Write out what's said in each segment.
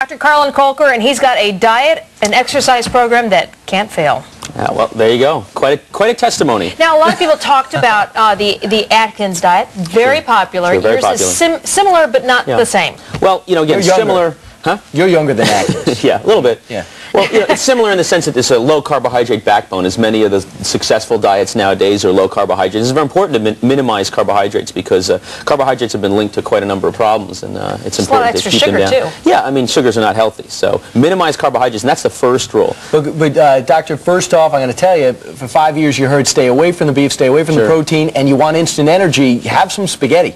Dr. Carlon Colker, and he's got a diet and exercise program that can't fail. Yeah, well, there you go. Quite a testimony. Now, a lot of people talked about the Atkins diet. Very popular. Sure, very Yours is similar, but not the same. Well, you know, again, similar. Huh? You're younger than Atkins. Yeah, a little bit. Yeah. Well, you know, it's similar in the sense that there's a low carbohydrate backbone, as many of the successful diets nowadays are low carbohydrates. It's very important to minimize carbohydrates because carbohydrates have been linked to quite a number of problems, and it's important to keep them down. Sugar too. Yeah, I mean, sugars are not healthy, so minimize carbohydrates, and that's the first rule. But Doctor, first off, I'm going to tell you, for 5 years you heard stay away from the beef, stay away from the protein, and you want instant energy, have some spaghetti.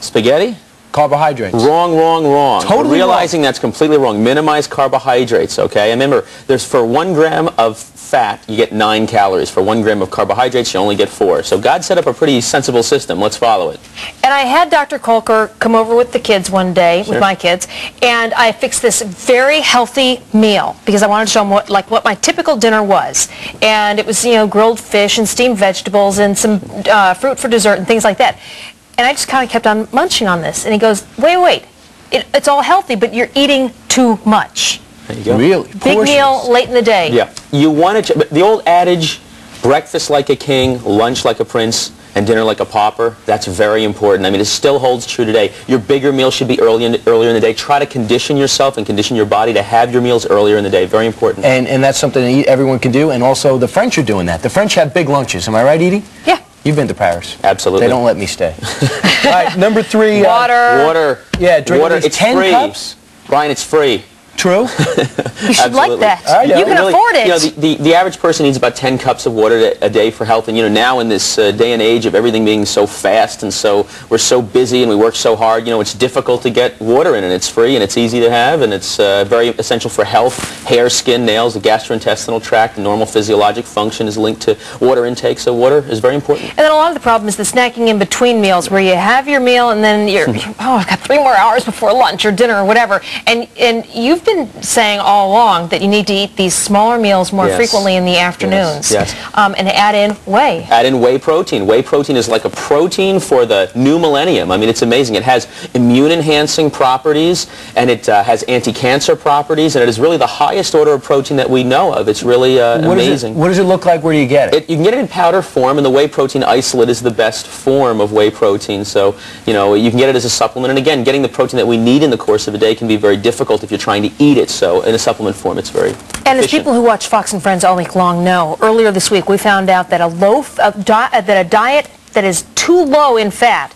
Spaghetti? Carbohydrates. Wrong, wrong, wrong. Totally realizing that's completely wrong. Minimize carbohydrates, okay? And remember, there's for 1 gram of fat, you get 9 calories. For 1 gram of carbohydrates, you only get 4. So God set up a pretty sensible system. Let's follow it. And I had Dr. Colker come over with the kids one day, with my kids, and I fixed this very healthy meal because I wanted to show them what my typical dinner was. And it was, you know, grilled fish and steamed vegetables and some fruit for dessert and things like that. And I just kind of kept on munching on this. And he goes, wait, it's all healthy, but you're eating too much. There you go. Really? Big meal late in the day. Yeah. You want to, but the old adage, breakfast like a king, lunch like a prince, and dinner like a pauper, that's very important. I mean, it still holds true today. Your bigger meal should be earlier in the day. Try to condition yourself and condition your body to have your meals earlier in the day. Very important. And that's something that everyone can do, and also the French are doing that. The French have big lunches. Am I right, Edie? Yeah. You've been to Paris. Absolutely. They don't let me stay. All right, number 3. Water. Water. Yeah, drink water. It's 10 free. cups. Brian, it's free. True. You should like that. You can afford it. You know, the average person needs about 10 cups of water a day for health. And you know, now in this day and age of everything being so fast and we're so busy and we work so hard, you know, it's difficult to get water in, and it's free and it's easy to have, and it's very essential for health. Hair, skin, nails, the gastrointestinal tract, the normal physiologic function is linked to water intake, so water is very important. And then a lot of the problem is the snacking in between meals, where you have your meal and then you're, I've got 3 more hours before lunch or dinner or whatever. And you've been saying all along that you need to eat these smaller meals more frequently in the afternoons. Yes. And add in whey. Add in whey protein. Whey protein is like a protein for the new millennium. I mean, it's amazing. It has immune-enhancing properties, and it has anti-cancer properties, and it is really the highest order of protein that we know of. It's really amazing. What does it look like? Where do you get it? You can get it in powder form, and the whey protein isolate is the best form of whey protein. So, you know, you can get it as a supplement. And again, getting the protein that we need in the course of a day can be very difficult if you're trying to eat it. So in a supplement form, it's very And as people who watch Fox and Friends all week long know, earlier this week we found out that a diet that is too low in fat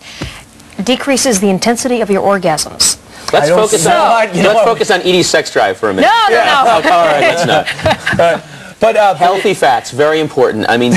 decreases the intensity of your orgasms. Let's focus on Edie's sex drive for a minute. No. All right, let's not. But healthy fats, very important. I mean,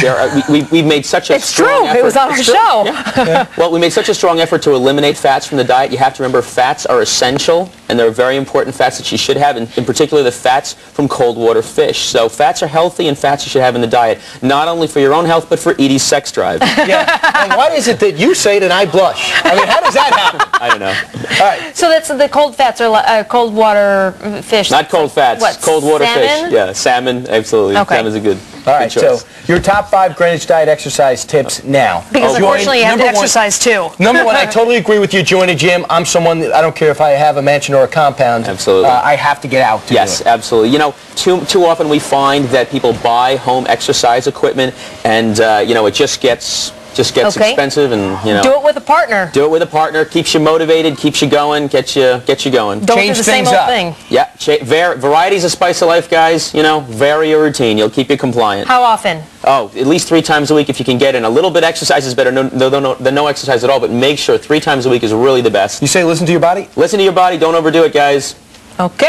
we've made such a strong effort. It was on our show. Yeah. Well, we made such a strong effort to eliminate fats from the diet. You have to remember fats are essential, and they're very important fats that you should have, and in particular the fats from cold water fish. So fats are healthy, and fats you should have in the diet, not only for your own health, but for Edie's sex drive. Yeah. And why is it that you say it and I blush? I mean, how does that happen? I don't know. All right. So that's the cold fats are cold water fish. Not cold fats. What, cold water salmon? fish. Yeah, salmon, absolutely. Okay. Salmon's a good All choice. right, so your top 5 Greenwich diet exercise tips now. Because unfortunately you have to exercise too. Number 1, I totally agree with you. Join a gym. I'm someone that I don't care if I have a mansion or a compound. Absolutely. I have to get out to do it. Absolutely. You know, too often we find that people buy home exercise equipment, and you know, it just gets expensive, and you know. Do it with a partner. Do it with a partner. Keeps you motivated, keeps you going, gets you going. Don't do the same old thing. Yeah, variety's a spice of life, guys. You know, vary your routine. You'll keep you compliant. How often? Oh, at least 3 times a week if you can get in. A little bit of exercise is better than no exercise at all, but make sure 3 times a week is really the best. You say listen to your body? Listen to your body. Don't overdo it, guys. Okay.